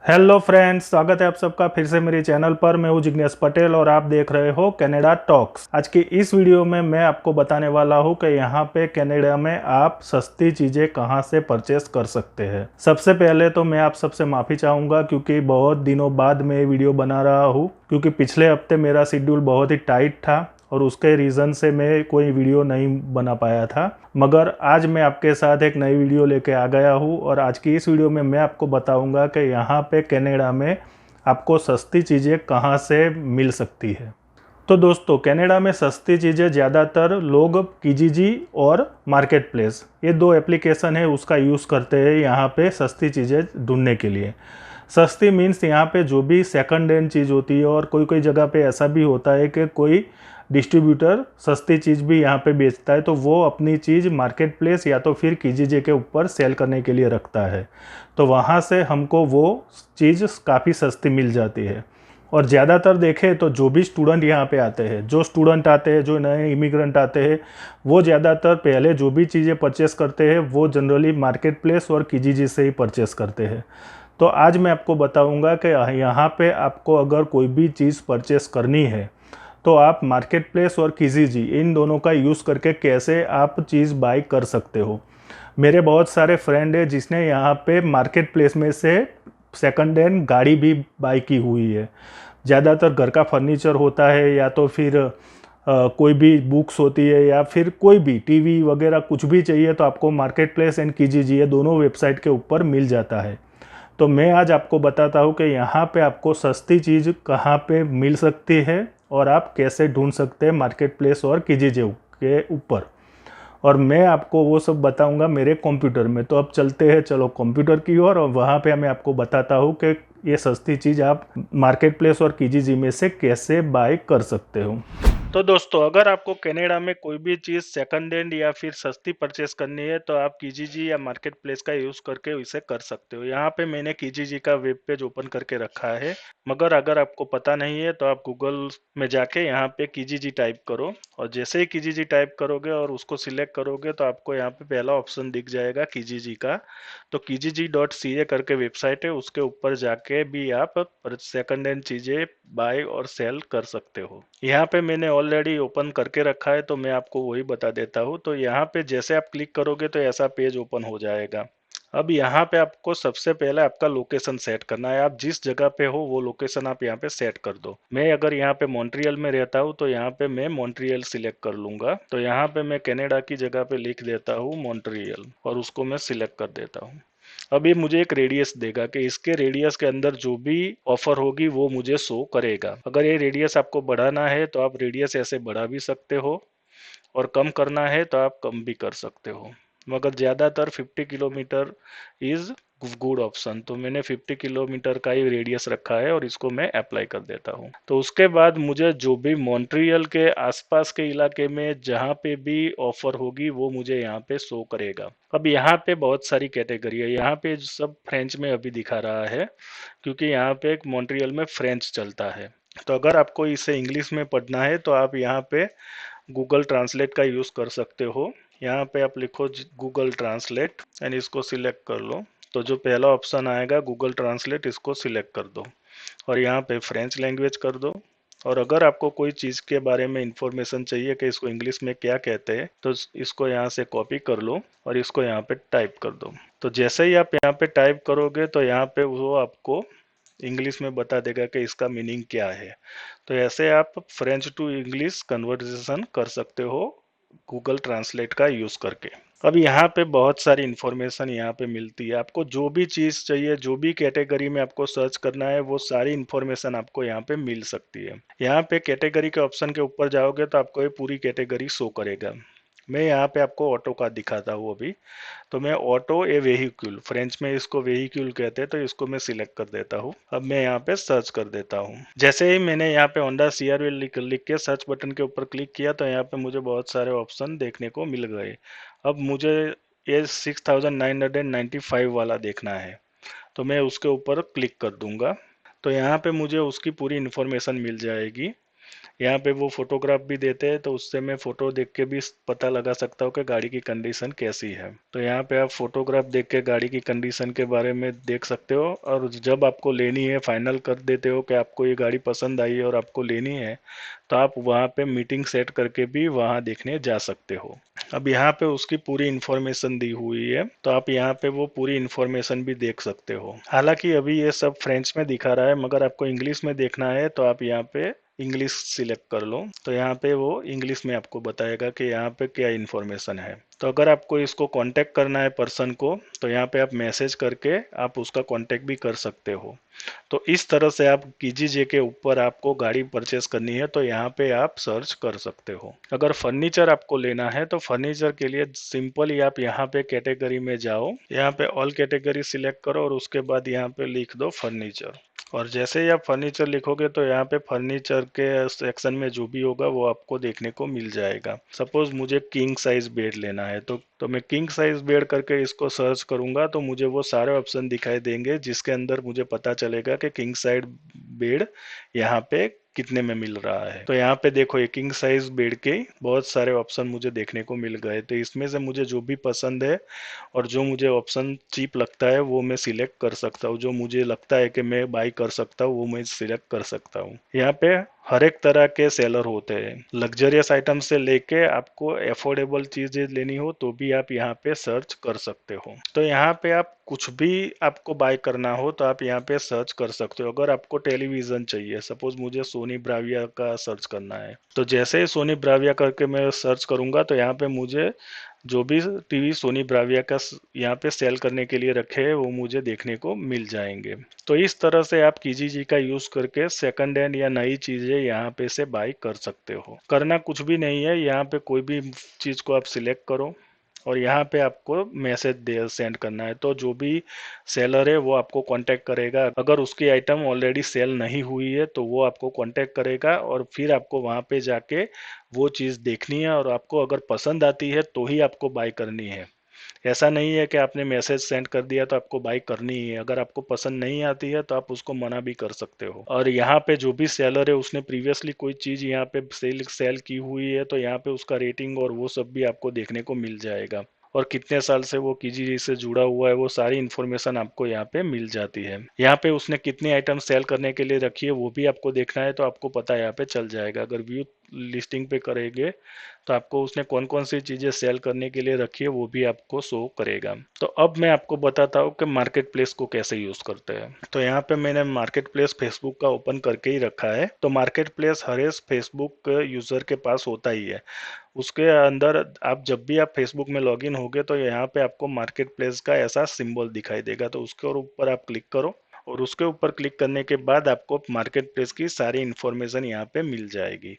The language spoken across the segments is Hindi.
हेलो फ्रेंड्स, स्वागत है आप सबका फिर से मेरे चैनल पर। मैं हूं जिग्नेश पटेल और आप देख रहे हो कनाडा टॉक्स। आज की इस वीडियो में मैं आपको बताने वाला हूं कि यहां पे कनाडा में आप सस्ती चीज़ें कहां से परचेस कर सकते हैं। सबसे पहले तो मैं आप सबसे माफ़ी चाहूँगा क्योंकि बहुत दिनों बाद मैं ये वीडियो बना रहा हूँ, क्योंकि पिछले हफ्ते मेरा शेड्यूल बहुत ही टाइट था और उसके रीज़न से मैं कोई वीडियो नहीं बना पाया था। मगर आज मैं आपके साथ एक नई वीडियो लेके आ गया हूँ और आज की इस वीडियो में मैं आपको बताऊंगा कि यहाँ पे कनाडा में आपको सस्ती चीज़ें कहाँ से मिल सकती है। तो दोस्तों, कनाडा में सस्ती चीज़ें ज़्यादातर लोग किजीजी और मार्केट प्लेस, ये दो एप्लीकेशन है, उसका यूज़ करते हैं यहाँ पे सस्ती चीज़ें ढूंढने के लिए। सस्ती मीन्स यहाँ पे जो भी सेकंड हैंड चीज़ होती है, और कोई कोई जगह पे ऐसा भी होता है कि कोई डिस्ट्रीब्यूटर सस्ती चीज़ भी यहाँ पे बेचता है, तो वो अपनी चीज़ मार्केट प्लेस या तो फिर किजीजे के ऊपर सेल करने के लिए रखता है। तो वहाँ से हमको वो चीज़ काफ़ी सस्ती मिल जाती है। और ज़्यादातर देखें तो जो भी स्टूडेंट यहाँ पे आते हैं, जो स्टूडेंट आते हैं, जो नए इमिग्रेंट आते हैं, वो ज़्यादातर पहले जो भी चीज़ें परचेस करते हैं वो जनरली मार्केट प्लेस और किजीजी से ही परचेस करते हैं। तो आज मैं आपको बताऊंगा कि यहाँ पे आपको अगर कोई भी चीज़ परचेस करनी है तो आप मार्केट प्लेस और किजीजी इन दोनों का यूज़ करके कैसे आप चीज़ बाई कर सकते हो। मेरे बहुत सारे फ्रेंड है जिसने यहाँ पे मार्केट प्लेस में से सेकंड हैंड गाड़ी भी बाई की हुई है। ज़्यादातर घर का फर्नीचर होता है या तो फिर कोई भी बुक्स होती है या फिर कोई भी टीवी वगैरह कुछ भी चाहिए तो आपको मार्केट प्लेस एंड किजीजी ये दोनों वेबसाइट के ऊपर मिल जाता है। तो मैं आज आपको बताता हूँ कि यहाँ पे आपको सस्ती चीज़ कहाँ पे मिल सकती है और आप कैसे ढूंढ सकते हैं मार्केट प्लेस और किजीजे के ऊपर। और मैं आपको वो सब बताऊंगा मेरे कंप्यूटर में। तो अब चलते हैं, चलो कंप्यूटर की ओर, और वहाँ पे मैं आपको बताता हूँ कि ये सस्ती चीज़ आप मार्केट प्लेस और किजीजी में से कैसे बाय कर सकते हो। तो दोस्तों, अगर आपको कनाडा में कोई भी चीज़ सेकंड हैंड या फिर सस्ती परचेस करनी है तो आप किजीजी या मार्केट प्लेस का यूज़ करके इसे कर सकते हो। यहाँ पे मैंने किजीजी का वेब पेज ओपन करके रखा है, मगर अगर आपको पता नहीं है तो आप गूगल में जाके यहाँ पे किजीजी टाइप करो, और जैसे ही किजीजी टाइप करोगे और उसको सिलेक्ट करोगे तो आपको यहाँ पे पहला ऑप्शन दिख जाएगा किजीजी का। तो kijiji.ca करके वेबसाइट है, उसके ऊपर जाके भी आप सेकंड हैंड चीज़ें बाय और सेल कर सकते हो। यहाँ पे मैंने ऑलरेडी ओपन करके रखा है तो मैं आपको वही बता देता हूँ। तो यहाँ पे जैसे आप क्लिक करोगे तो ऐसा पेज ओपन हो जाएगा। अब यहाँ पे आपको सबसे पहले आपका लोकेशन सेट करना है। आप जिस जगह पे हो वो लोकेशन आप यहाँ पे सेट कर दो। मैं अगर यहाँ पे मॉन्ट्रियल में रहता हूँ तो यहाँ पे मैं मॉन्ट्रियल सिलेक्ट कर लूंगा। तो यहाँ पे मैं कनाडा की जगह पे लिख देता हूँ मॉन्ट्रियल और उसको मैं सिलेक्ट कर देता हूँ। अब ये मुझे एक रेडियस देगा कि इसके रेडियस के अंदर जो भी ऑफर होगी वो मुझे शो करेगा। अगर ये रेडियस आपको बढ़ाना है तो आप रेडियस ऐसे बढ़ा भी सकते हो, और कम करना है तो आप कम भी कर सकते हो। मगर ज़्यादातर 50 किलोमीटर इज़ गुड ऑप्शन, तो मैंने 50 किलोमीटर का ही रेडियस रखा है और इसको मैं अप्लाई कर देता हूँ। तो उसके बाद मुझे जो भी मॉन्ट्रियल के आसपास के इलाके में जहाँ पे भी ऑफर होगी वो मुझे यहाँ पे शो करेगा। अब यहाँ पे बहुत सारी कैटेगरी है। यहाँ पे सब फ्रेंच में अभी दिखा रहा है क्योंकि यहाँ पे एक मॉन्ट्रियल में फ्रेंच चलता है। तो अगर आपको इसे इंग्लिश में पढ़ना है तो आप यहाँ पे गूगल ट्रांसलेट का यूज़ कर सकते हो। यहाँ पे आप लिखो गूगल ट्रांसलेट एंड इसको सिलेक्ट कर लो। तो जो पहला ऑप्शन आएगा गूगल ट्रांसलेट, इसको सिलेक्ट कर दो और यहाँ पे फ्रेंच लैंग्वेज कर दो। और अगर आपको कोई चीज़ के बारे में इंफॉर्मेशन चाहिए कि इसको इंग्लिश में क्या कहते हैं तो इसको यहाँ से कॉपी कर लो और इसको यहाँ पे टाइप कर दो। तो जैसे ही आप यहाँ पे टाइप करोगे तो यहाँ पे वो आपको इंग्लिश में बता देगा कि इसका मीनिंग क्या है। तो ऐसे आप फ्रेंच टू इंग्लिश कन्वर्सेशन कर सकते हो गूगल ट्रांसलेट का यूज़ करके। अब यहाँ पे बहुत सारी इन्फॉर्मेशन यहाँ पे मिलती है। आपको जो भी चीज़ चाहिए, जो भी कैटेगरी में आपको सर्च करना है, वो सारी इन्फॉर्मेशन आपको यहाँ पे मिल सकती है। यहाँ पे कैटेगरी के ऑप्शन के ऊपर जाओगे तो आपको ये पूरी कैटेगरी शो करेगा। मैं यहाँ पे आपको ऑटो का दिखाता हूँ अभी। तो मैं ऑटो ए वेहिक्यूल, फ्रेंच में इसको वेहिक्यूल कहते हैं, तो इसको मैं सिलेक्ट कर देता हूँ। अब मैं यहाँ पे सर्च कर देता हूँ। जैसे ही मैंने यहाँ पे होंडा सीआरवी लिख के सर्च बटन के ऊपर क्लिक किया तो यहाँ पे मुझे बहुत सारे ऑप्शन देखने को मिल गए। अब मुझे ये 6995 वाला देखना है, तो मैं उसके ऊपर क्लिक कर दूंगा। तो यहाँ पे मुझे उसकी पूरी इन्फॉर्मेशन मिल जाएगी। यहाँ पे वो फोटोग्राफ भी देते हैं, तो उससे मैं फोटो देख के भी पता लगा सकता हूँ कि गाड़ी की कंडीशन कैसी है। तो यहाँ पे आप फोटोग्राफ देख के गाड़ी की कंडीशन के बारे में देख सकते हो, और जब आपको लेनी है, फाइनल कर देते हो कि आपको ये गाड़ी पसंद आई है और आपको लेनी है, तो आप वहाँ पे मीटिंग सेट करके भी वहाँ देखने जा सकते हो। अब यहाँ पे उसकी पूरी इन्फॉर्मेशन दी हुई है, तो आप यहाँ पे वो पूरी इन्फॉर्मेशन भी देख सकते हो। हालांकि अभी ये सब फ्रेंच में दिखा रहा है, मगर आपको इंग्लिश में देखना है तो आप यहाँ पे इंग्लिश सिलेक्ट कर लो, तो यहाँ पे वो इंग्लिश में आपको बताएगा कि यहाँ पे क्या इन्फॉर्मेशन है। तो अगर आपको इसको कांटेक्ट करना है पर्सन को, तो यहाँ पे आप मैसेज करके आप उसका कांटेक्ट भी कर सकते हो। तो इस तरह से आप कीजीजे के ऊपर आपको गाड़ी परचेस करनी है तो यहाँ पे आप सर्च कर सकते हो। अगर फर्नीचर आपको लेना है तो फर्नीचर के लिए सिंपल ही आप यहाँ पे कैटेगरी में जाओ, यहाँ पे ऑल कैटेगरी सिलेक्ट करो और उसके बाद यहाँ पे लिख दो फर्नीचर। और जैसे ही आप फर्नीचर लिखोगे तो यहाँ पे फर्नीचर के सेक्शन में जो भी होगा वो आपको देखने को मिल जाएगा। सपोज मुझे किंग साइज बेड लेना है, तो मैं किंग साइज बेड करके इसको सर्च करूंगा तो मुझे वो सारे ऑप्शन दिखाई देंगे, जिसके अंदर मुझे पता चलेगा कि किंग साइज बेड यहाँ पे कितने में मिल रहा है। तो यहाँ पे देखो, ये किंग साइज बेड के बहुत सारे ऑप्शन मुझे देखने को मिल गए, तो इसमें से मुझे जो भी पसंद है और जो मुझे ऑप्शन चीप लगता है वो मैं सिलेक्ट कर सकता हूँ। जो मुझे लगता है कि मैं बाई कर सकता हूँ वो मैं सिलेक्ट कर सकता हूँ। यहाँ पे हर एक तरह के सेलर होते हैं, लग्जरियस आइटम से लेके आपको अफोर्डेबल चीजें लेनी हो तो भी आप यहाँ पे सर्च कर सकते हो। तो यहाँ पे आप कुछ भी आपको बाय करना हो तो आप यहाँ पे सर्च कर सकते हो। अगर आपको टेलीविजन चाहिए, सपोज मुझे सोनी ब्राविया का सर्च करना है, तो जैसे ही सोनी ब्राविया करके मैं सर्च करूंगा तो यहाँ पे मुझे जो भी टीवी सोनी ब्राविया का यहाँ पे सेल करने के लिए रखे हैं वो मुझे देखने को मिल जाएंगे। तो इस तरह से आप कीजीजी का यूज करके सेकंड हैंड या नई चीजें यहाँ पे से बाय कर सकते हो। करना कुछ भी नहीं है, यहाँ पे कोई भी चीज को आप सिलेक्ट करो और यहाँ पे आपको मैसेज दे सेंड करना है, तो जो भी सेलर है वो आपको कांटेक्ट करेगा। अगर उसकी आइटम ऑलरेडी सेल नहीं हुई है तो वो आपको कांटेक्ट करेगा और फिर आपको वहाँ पे जाके वो चीज़ देखनी है, और आपको अगर पसंद आती है तो ही आपको बाय करनी है। ऐसा नहीं है कि आपने मैसेज सेंड कर दिया तो आपको बाई करनी ही है। अगर आपको पसंद नहीं आती है तो आप उसको मना भी कर सकते हो। और यहाँ पे जो भी सेलर है उसने प्रीवियसली कोई चीज यहाँ पे सेल की हुई है तो यहाँ पे उसका रेटिंग और वो सब भी आपको देखने को मिल जाएगा, और कितने साल से वो कीजी से जुड़ा हुआ है वो सारी इन्फॉर्मेशन आपको यहाँ पे मिल जाती है। यहाँ पे उसने कितनी आइटम सेल करने के लिए रखी है वो भी आपको देखना है तो आपको पता यहाँ पे चल जाएगा। अगर व्यू लिस्टिंग पे करेंगे तो आपको उसने कौन कौन सी चीजें सेल करने के लिए रखी है वो भी आपको शो करेगा। तो अब मैं आपको बताता हूँ कि मार्केट प्लेस को कैसे यूज करते हैं। तो यहाँ पे मैंने मार्केट प्लेस फेसबुक का ओपन करके ही रखा है। तो मार्केट प्लेस हर एक फेसबुक यूजर के पास होता ही है। उसके अंदर आप जब भी आप फेसबुक में लॉगिन होगे तो यहाँ पे आपको मार्केट प्लेस का ऐसा सिंबल दिखाई देगा, तो उसके ऊपर आप क्लिक करो और उसके ऊपर क्लिक करने के बाद आपको मार्केट प्लेस की सारी इन्फॉर्मेशन यहाँ पे मिल जाएगी।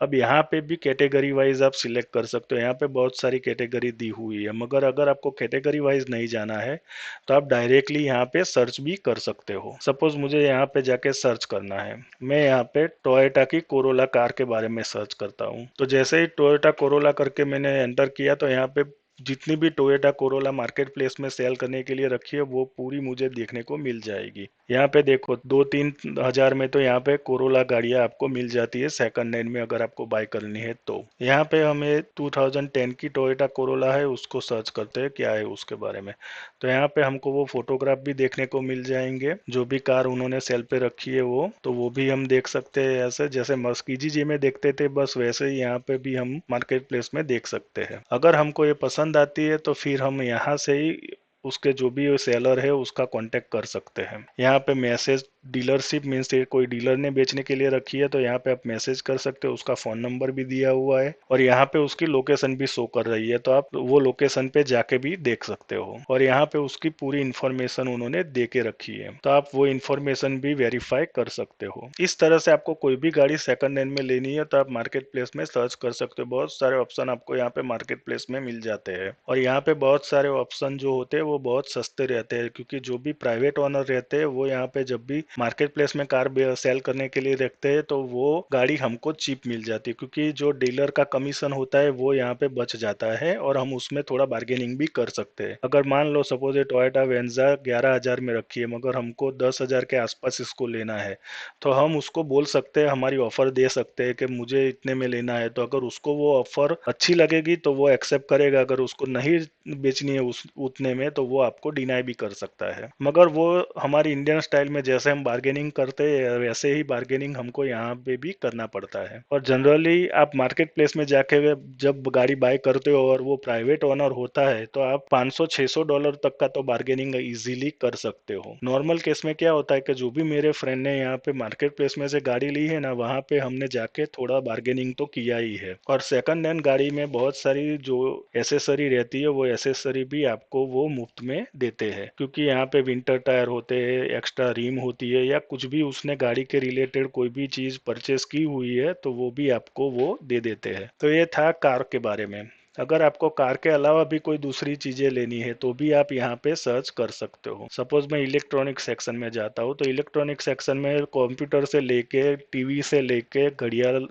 अब यहाँ पे भी कैटेगरी वाइज आप सिलेक्ट कर सकते हो, यहाँ पे बहुत सारी कैटेगरी दी हुई है, मगर अगर आपको कैटेगरी वाइज नहीं जाना है तो आप डायरेक्टली यहाँ पे सर्च भी कर सकते हो। सपोज मुझे यहाँ पे जाके सर्च करना है, मैं यहाँ पे टोयोटा की कोरोला कार के बारे में सर्च करता हूँ। तो जैसे ही टोयोटा कोरोला करके मैंने एंटर किया तो यहाँ पे जितनी भी टोयोटा कोरोला मार्केट प्लेस में सेल करने के लिए रखी है वो पूरी मुझे देखने को मिल जाएगी। यहाँ पे देखो 2-3 हजार में तो यहाँ पे कोरोला गाड़ियाँ आपको मिल जाती है सेकंड हैंड में, अगर आपको बाय करनी है तो। यहाँ पे हमें 2010 की टोयोटा कोरोला है उसको सर्च करते हैं क्या है उसके बारे में। तो यहाँ पे हमको वो फोटोग्राफ भी देखने को मिल जाएंगे, जो भी कार उन्होंने सेल पे रखी है वो, तो वो भी हम देख सकते हैं। ऐसे जैसे मस्कीजी जी में देखते थे बस वैसे ही यहाँ पे भी हम मार्केट प्लेस में देख सकते हैं। अगर हमको ये पसंद आती है तो फिर हम यहाँ से ही उसके जो भी सेलर है उसका कांटेक्ट कर सकते हैं। यहाँ पे मैसेज डीलरशिप मीन्स कोई डीलर ने बेचने के लिए रखी है तो यहाँ पे आप मैसेज कर सकते हो, उसका फोन नंबर भी दिया हुआ है और यहाँ पे उसकी लोकेशन भी शो कर रही है, तो आप वो लोकेशन पे जाके भी देख सकते हो। और यहाँ पे उसकी पूरी इन्फॉर्मेशन उन्होंने दे के रखी है तो आप वो इन्फॉर्मेशन भी वेरीफाई कर सकते हो। इस तरह से आपको कोई भी गाड़ी सेकंड हैंड में लेनी है तो आप मार्केट प्लेस में सर्च कर सकते हो। बहुत सारे ऑप्शन आपको यहाँ पे मार्केट प्लेस में मिल जाते हैं और यहाँ पे बहुत सारे ऑप्शन जो होते हैं वो बहुत सस्ते रहते हैं, क्योंकि जो भी प्राइवेट ओनर रहते हैं वो यहाँ पे जब भी मार्केट प्लेस में कार सेल करने के लिए रखते हैं तो वो गाड़ी हमको चीप मिल जाती है, क्योंकि जो डीलर का कमीशन होता है वो यहाँ पे बच जाता है और हम उसमें थोड़ा बार्गेनिंग भी कर सकते हैं। अगर मान लो सपोज ये टोयोटा वेंजा 11,000 में रखी है मगर हमको 10,000 के आसपास इसको लेना है, तो हम उसको बोल सकते हैं, हमारी ऑफर दे सकते हैं कि मुझे इतने में लेना है। तो अगर उसको वो ऑफर अच्छी लगेगी तो वो एक्सेप्ट करेगा, अगर उसको नहीं बेचनी है उस उतने में तो वो आपको डिनाई भी कर सकता है। मगर वो हमारी इंडियन स्टाइल में जैसे हम बार्गेनिंग करते हैं वैसे ही बार्गेनिंग हमको यहाँ पे भी करना पड़ता है। और जनरली आप मार्केट प्लेस में जाके जब गाड़ी बाय करते हो और वो प्राइवेट ओनर होता है तो आप $500-600 तक का तो बार्गेनिंग इजीली कर सकते हो। नॉर्मल केस में क्या होता है कि जो भी मेरे फ्रेंड ने यहाँ पे मार्केट प्लेस में से गाड़ी ली है ना, वहाँ पे हमने जाके थोड़ा बार्गेनिंग तो किया ही है। और सेकंड हैंड गाड़ी में बहुत सारी जो एसेसरी रहती है वो एसेसरी भी आपको वो मुफ्त में देते हैं, क्योंकि यहाँ पे विंटर टायर होते हैं, एक्स्ट्रा रिम होती है, या कुछ भी उसने गाड़ी के रिलेटेड कोई भी चीज परचेस की हुई है तो वो भी आपको वो दे देते हैं। तो ये था कार के बारे में। अगर आपको कार के अलावा भी कोई दूसरी चीजें लेनी है तो भी आप यहाँ पे सर्च कर सकते हो। सपोज मैं इलेक्ट्रॉनिक सेक्शन में जाता हूँ तो इलेक्ट्रॉनिक सेक्शन में कंप्यूटर से लेके टीवी से लेके घड़ियाल,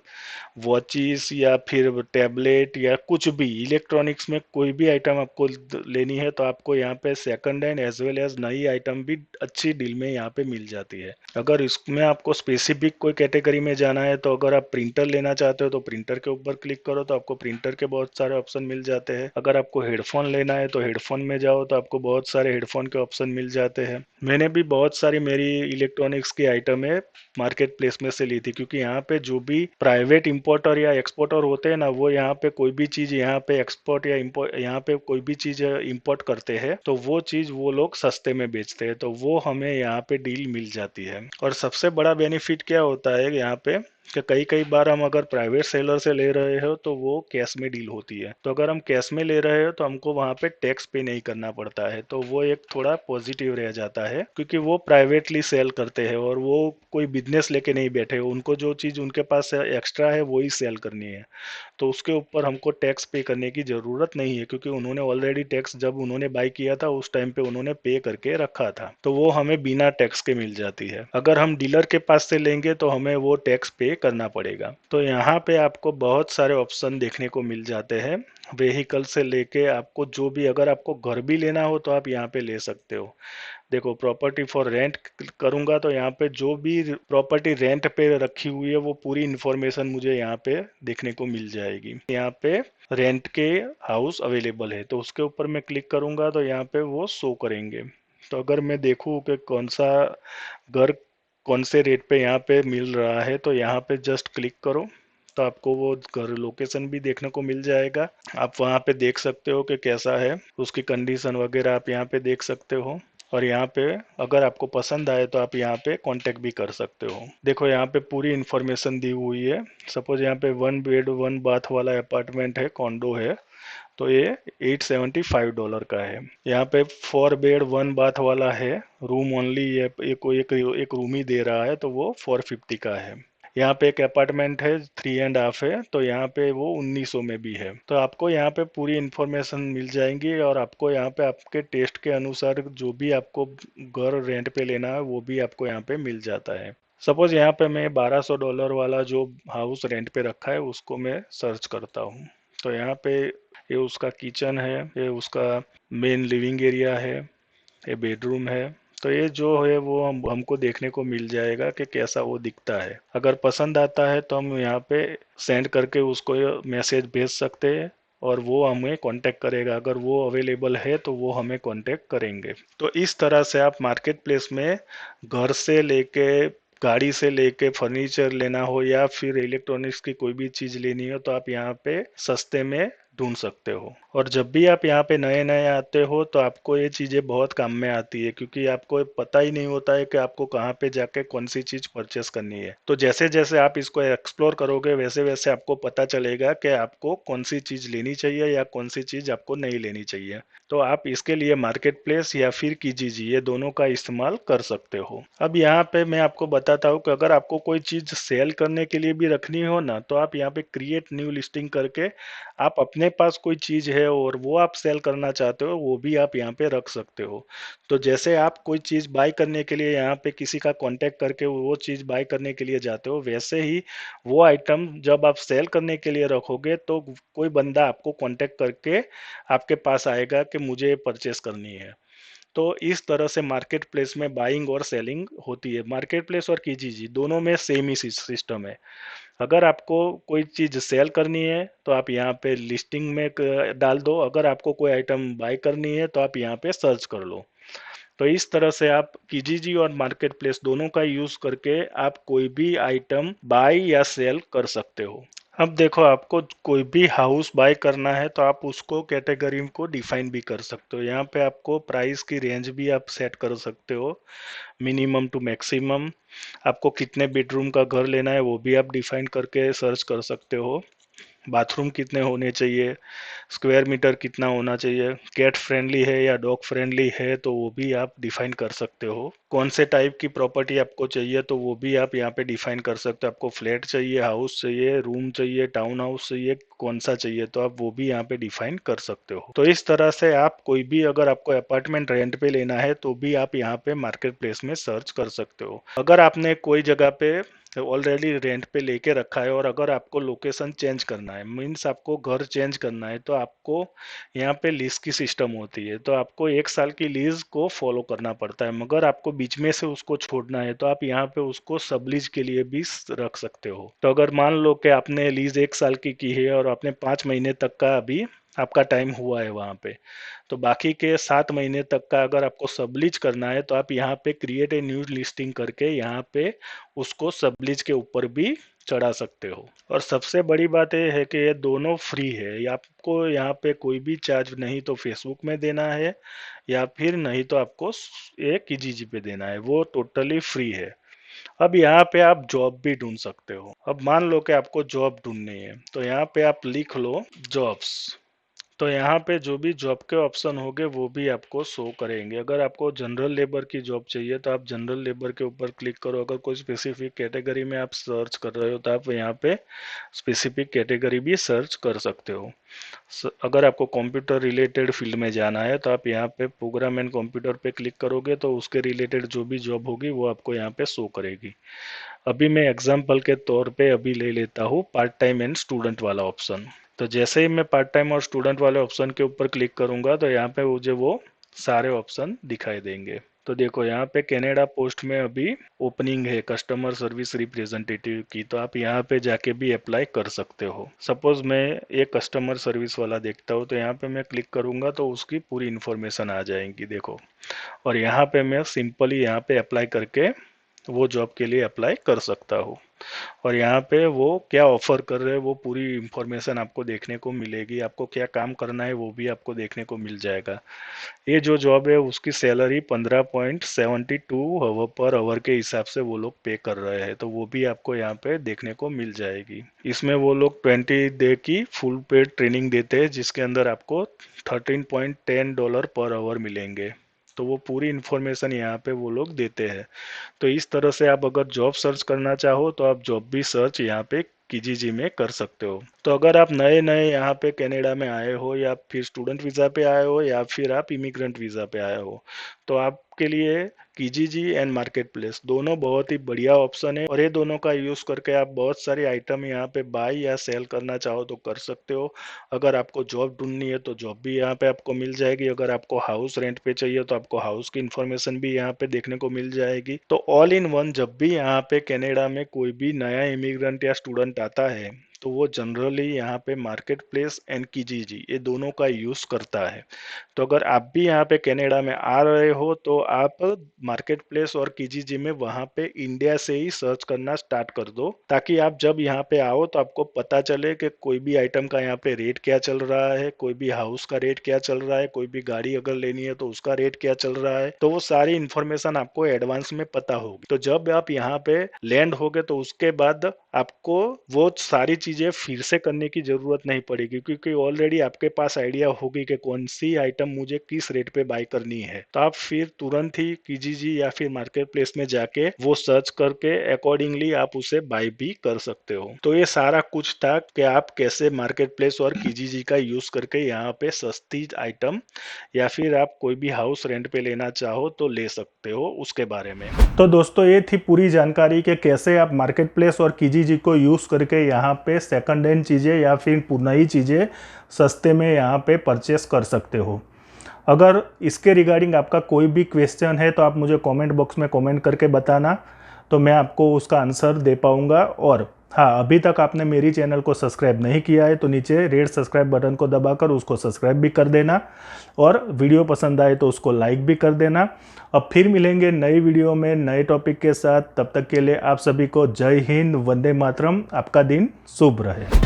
वॉचिस या फिर टैबलेट या कुछ भी इलेक्ट्रॉनिक्स में कोई भी आइटम आपको लेनी है तो आपको यहाँ पे second hand as well as नई आइटम भी अच्छी डील में यहाँ पे मिल जाती है। अगर इसमें आपको स्पेसिफिक कोई कैटेगरी में जाना है तो अगर आप प्रिंटर लेना चाहते हो तो प्रिंटर के ऊपर क्लिक करो तो आपको प्रिंटर के बहुत सारे ऑप्शन मिल जाते हैं। अगर आपको हेडफोन लेना है तो हेडफोन में जाओ तो आपको बहुत सारे हेडफोन के ऑप्शन मिल जाते हैं। मैंने भी बहुत सारी मेरी इलेक्ट्रॉनिक्स की आइटम है मार्केट प्लेस में से ली थी, क्योंकि यहाँ पे जो भी प्राइवेट इंपोर्टर या एक्सपोर्टर होते हैं ना, वो यहाँ पे कोई भी चीज यहाँ पे एक्सपोर्ट या इम्पोर्ट, यहाँ पे कोई भी चीज इंपोर्ट करते हैं तो वो चीज वो लोग सस्ते में बेचते हैं, तो वो हमें यहाँ पे डील मिल जाती है। और सबसे बड़ा बेनिफिट क्या होता है यहाँ पे कि कई कई बार हम अगर प्राइवेट सेलर से ले रहे हो तो वो कैश में डील होती है, तो अगर हम कैश में ले रहे हो तो हमको वहाँ पे टैक्स पे नहीं करना पड़ता है, तो वो एक थोड़ा पॉजिटिव रह जाता है, क्योंकि वो प्राइवेटली सेल करते हैं और वो कोई बिजनेस लेके नहीं बैठे, उनको जो चीज़ उनके पास एक्स्ट्रा है वही सेल करनी है, तो उसके ऊपर हमको टैक्स पे करने की ज़रूरत नहीं है, क्योंकि उन्होंने ऑलरेडी टैक्स जब उन्होंने बाई किया था उस टाइम पे उन्होंने पे करके रखा था, तो वो हमें बिना टैक्स के मिल जाती है। अगर हम डीलर के पास से लेंगे तो हमें वो टैक्स पे करना पड़ेगा। तो यहाँ पे आपको बहुत सारे ऑप्शन देखने को मिल जाते हैं, व्हीकल से लेके आपको जो भी, अगर आपको घर भी लेना हो तो आप यहाँ पे ले सकते हो। देखो प्रॉपर्टी फॉर रेंट करूंगा तो यहाँ पे जो भी प्रॉपर्टी रेंट पे रखी हुई है वो पूरी इन्फॉर्मेशन मुझे यहाँ पे देखने को मिल जाएगी। यहाँ पे रेंट के हाउस अवेलेबल है तो उसके ऊपर मैं क्लिक करूंगा तो यहाँ पे वो शो करेंगे। तो अगर मैं देखूँ कि कौन सा घर कौन से रेट पे यहाँ पे मिल रहा है तो यहाँ पे जस्ट क्लिक करो तो आपको वो घर लोकेशन भी देखने को मिल जाएगा। आप वहाँ पे देख सकते हो कि कैसा है, उसकी कंडीशन वगैरह आप यहाँ पे देख सकते हो। और यहाँ पे अगर आपको पसंद आए तो आप यहाँ पे कांटेक्ट भी कर सकते हो। देखो यहाँ पे पूरी इन्फॉर्मेशन दी हुई है। सपोज यहाँ पे 1 बेड 1 बाथ वाला अपार्टमेंट है, कॉन्डो है, तो ये $875 का है। यहाँ पे 4 बेड 1 बाथ वाला है, रूम ओनली, ये एक रूम ही दे रहा है तो वो 450 का है। यहाँ पे एक अपार्टमेंट है 3.5 है तो यहाँ पे वो 1900 में भी है। तो आपको यहाँ पे पूरी इन्फॉर्मेशन मिल जाएंगी और आपको यहाँ पे आपके टेस्ट के अनुसार जो भी आपको घर रेंट पे लेना है वो भी आपको यहाँ पे मिल जाता है। सपोज यहाँ पे मैं $1200 वाला जो हाउस रेंट पे रखा है उसको मैं सर्च करता हूँ, तो यहाँ पे ये उसका किचन है, ये उसका मेन लिविंग एरिया है, ये बेडरूम है। तो ये जो है वो हमको देखने को मिल जाएगा कि कैसा वो दिखता है। अगर पसंद आता है तो हम यहाँ पे सेंड करके उसको मैसेज भेज सकते हैं और वो हमें कांटेक्ट करेगा। अगर वो अवेलेबल है तो वो हमें कांटेक्ट करेंगे। तो इस तरह से आप मार्केट प्लेस में घर से लेके, गाड़ी से लेके, फर्नीचर लेना हो या फिर इलेक्ट्रॉनिक्स की कोई भी चीज़ लेनी हो तो आप यहाँ पे सस्ते में ढूंढ सकते हो। और जब भी आप यहाँ पे नए नए आते हो तो आपको ये चीज़ें बहुत काम में आती है, क्योंकि आपको पता ही नहीं होता है कि आपको कहाँ पे जाके कौन सी चीज़ परचेस करनी है। तो जैसे जैसे आप इसको एक्सप्लोर करोगे वैसे वैसे आपको पता चलेगा कि आपको कौन सी चीज़ लेनी चाहिए या कौन सी चीज़ आपको नहीं लेनी चाहिए। तो आप इसके लिए मार्केट प्लेस या फिर कीजिए ये दोनों का इस्तेमाल कर सकते हो। अब यहाँ पे मैं आपको बताता हूँ कि अगर आपको कोई चीज सेल करने के लिए भी रखनी हो ना, तो आप यहाँ पे क्रिएट न्यू लिस्टिंग करके आप अपने पास कोई चीज है और वो आप सेल करना चाहते हो, वो भी आप यहाँ पे रख सकते हो। तो जैसे आप कोई चीज बाय करने के लिए यहाँ पे किसी का कांटेक्ट करके वो चीज बाय करने के लिए जाते हो, वैसे ही वो आइटम जब आप सेल करने के लिए रखोगे तो कोई बंदा आपको कांटेक्ट करके आपके पास आएगा कि मुझे परचेस करनी है। तो इस तरह से मार्केट प्लेस में बाइंग और सेलिंग होती है। मार्केट प्लेस और कीजीजी दोनों में सेम ही सिस्टम है। अगर आपको कोई चीज सेल करनी है तो आप यहाँ पे लिस्टिंग में डाल दो, अगर आपको कोई आइटम बाय करनी है तो आप यहाँ पे सर्च कर लो। तो इस तरह से आप कीजीजी और मार्केट प्लेस दोनों का यूज करके आप कोई भी आइटम बाय या सेल कर सकते हो। अब देखो, आपको कोई भी हाउस बाय करना है तो आप उसको कैटेगरी को डिफाइन भी कर सकते हो। यहाँ पे आपको प्राइस की रेंज भी आप सेट कर सकते हो, मिनिमम टू मैक्सिमम। आपको कितने बेडरूम का घर लेना है वो भी आप डिफाइन करके सर्च कर सकते हो। बाथरूम कितने होने चाहिए, स्क्वायर मीटर कितना होना चाहिए, कैट फ्रेंडली है या डॉग फ्रेंडली है तो वो भी आप डिफाइन कर सकते हो। कौन से टाइप की प्रॉपर्टी आपको चाहिए तो वो भी आप यहाँ पे डिफाइन कर सकते हो। आपको फ्लैट चाहिए, हाउस चाहिए, रूम चाहिए, टाउन हाउस चाहिए, कौन सा चाहिए तो आप वो भी यहाँ पे डिफाइन कर सकते हो। तो इस तरह से आप कोई भी, अगर आपको अपार्टमेंट रेंट पे लेना है तो भी आप यहाँ पे मार्केट प्लेस में सर्च कर सकते हो। अगर आपने कोई जगह पे ऑलरेडी रेंट पे लेके रखा है और अगर आपको लोकेशन चेंज करना है, मीन्स आपको घर चेंज करना है, तो आपको यहाँ पे लीज की सिस्टम होती है। तो आपको 1 साल की लीज को फॉलो करना पड़ता है, मगर आपको बीच में से उसको छोड़ना है तो आप यहाँ पे उसको सब लीज के लिए भी रख सकते हो। तो अगर मान लो कि आपने लीज 1 साल की है और आपने 5 महीने तक का अभी आपका टाइम हुआ है वहां पे, तो बाकी के 7 महीने तक का अगर आपको सबलीज करना है तो आप यहाँ पे क्रिएट ए न्यू लिस्टिंग करके यहाँ पे उसको सबलीज के ऊपर भी चढ़ा सकते हो। और सबसे बड़ी बात यह है कि ये दोनों फ्री है, ये आपको यहाँ पे कोई भी चार्ज नहीं तो फेसबुक में देना है या फिर नहीं तो आपको एक कीजीजी पे देना है, वो टोटली फ्री है। अब यहाँ पे आप जॉब भी ढूंढ सकते हो। अब मान लो कि आपको जॉब ढूंढनी है तो यहाँ पे आप लिख लो जॉब्स। तो यहाँ पे जो भी जॉब के ऑप्शन होंगे वो भी आपको शो करेंगे। अगर आपको जनरल लेबर की जॉब चाहिए तो आप जनरल लेबर के ऊपर क्लिक करो। अगर कोई स्पेसिफिक कैटेगरी में आप सर्च कर रहे हो तो आप यहाँ पे स्पेसिफिक कैटेगरी भी सर्च कर सकते हो। अगर आपको कंप्यूटर रिलेटेड फील्ड में जाना है तो आप यहाँ पे प्रोग्राम एंड कंप्यूटर पे क्लिक करोगे तो उसके रिलेटेड जो भी जॉब होगी वो आपको यहाँ पे शो करेगी। अभी मैं एग्जाम्पल के तौर पे अभी ले लेता हूँ पार्ट टाइम एंड स्टूडेंट वाला ऑप्शन। तो जैसे ही मैं पार्ट टाइम और स्टूडेंट वाले ऑप्शन के ऊपर क्लिक करूंगा तो यहाँ पे मुझे वो सारे ऑप्शन दिखाई देंगे। तो देखो, यहाँ पे कनाडा पोस्ट में अभी ओपनिंग है कस्टमर सर्विस रिप्रेजेंटेटिव की, तो आप यहाँ पे जाके भी अप्लाई कर सकते हो। सपोज मैं एक कस्टमर सर्विस वाला देखता हूँ तो यहाँ पे मैं क्लिक करूंगा तो उसकी पूरी इन्फॉर्मेशन आ जाएगी, देखो। और यहाँ पे मैं सिंपली यहाँ पे अप्लाई करके वो जॉब के लिए अप्लाई कर सकता हूँ। और यहाँ पे वो क्या ऑफर कर रहे हैं वो पूरी इंफॉर्मेशन आपको देखने को मिलेगी। आपको क्या काम करना है वो भी आपको देखने को मिल जाएगा। ये जो जॉब है उसकी सैलरी 15.72 पर आवर के हिसाब से वो लोग पे कर रहे हैं, तो वो भी आपको यहाँ पे देखने को मिल जाएगी। इसमें वो लोग 20 डे की फुल पेड ट्रेनिंग देते हैं जिसके अंदर आपको $13.10 पर आवर मिलेंगे। तो वो पूरी इन्फॉर्मेशन यहाँ पे वो लोग देते हैं। तो इस तरह से आप अगर जॉब सर्च करना चाहो तो आप जॉब भी सर्च यहाँ पे कीजीजी में कर सकते हो। तो अगर आप नए नए यहाँ पे कनाडा में आए हो या फिर स्टूडेंट वीज़ा पे आए हो या फिर आप इमिग्रेंट वीज़ा पे आए हो तो आपके लिए कीजीजी एंड मार्केट प्लेस दोनों बहुत ही बढ़िया ऑप्शन है। और ये दोनों का यूज़ करके आप बहुत सारे आइटम यहाँ पे बाय या सेल करना चाहो तो कर सकते हो। अगर आपको जॉब ढूंढनी है तो जॉब भी यहाँ पे आपको मिल जाएगी। अगर आपको हाउस रेंट पे चाहिए तो आपको हाउस की इन्फॉर्मेशन भी यहाँ पे देखने को मिल जाएगी। तो ऑल इन वन जब भी यहाँ पे कनाडा में कोई भी नया इमिग्रेंट या स्टूडेंट आता है तो वो जनरली यहाँ पे मार्केट प्लेस एंड कीजीजी ये दोनों का यूज करता है। तो अगर आप भी यहाँ पे कनाडा में आ रहे हो तो आप मार्केट प्लेस और कीजीजी में वहाँ पे इंडिया से ही सर्च करना स्टार्ट कर दो, ताकि आप जब यहाँ पे आओ तो आपको पता चले कि कोई भी आइटम का यहाँ पे रेट क्या चल रहा है, कोई भी हाउस का रेट क्या चल रहा है, कोई भी गाड़ी अगर लेनी है तो उसका रेट क्या चल रहा है। तो वो सारी इन्फॉर्मेशन आपको एडवांस में पता होगी। तो जब आप यहाँ पे लैंड होगे तो उसके बाद आपको वो सारी चीज़ें फिर से करने की ज़रूरत नहीं पड़ेगी, क्योंकि ऑलरेडी आपके पास आइडिया होगी कि कौन सी आइटम मुझे किस रेट पे बाय करनी है। तो आप फिर तुरंत ही किजीजी या फिर मार्केट प्लेस में जाके वो सर्च करके अकॉर्डिंगली आप उसे बाय भी कर सकते हो। तो ये सारा कुछ था कि आप कैसे मार्केट प्लेस और किजीजी का यूज करके यहाँ पे सस्ती आइटम या फिर आप कोई भी हाउस रेंट पे लेना चाहो तो ले सकते हो, उसके बारे में। तो दोस्तों ये थी पूरी जानकारी कि कैसे आप मार्केट प्लेस और किजीजी को यूज करके यहाँ पे सेकंड हैंड चीजें या फिर नई चीजें सस्ते में यहाँ पे परचेस कर सकते हो। अगर इसके रिगार्डिंग आपका कोई भी क्वेश्चन है तो आप मुझे कमेंट बॉक्स में कमेंट करके बताना, तो मैं आपको उसका आंसर दे पाऊंगा। और हाँ, अभी तक आपने मेरी चैनल को सब्सक्राइब नहीं किया है तो नीचे रेड सब्सक्राइब बटन को दबाकर उसको सब्सक्राइब भी कर देना, और वीडियो पसंद आए तो उसको लाइक भी कर देना। अब फिर मिलेंगे नई वीडियो में नए टॉपिक के साथ, तब तक के लिए आप सभी को जय हिंद, वंदे मातरम। आपका दिन शुभ रहे।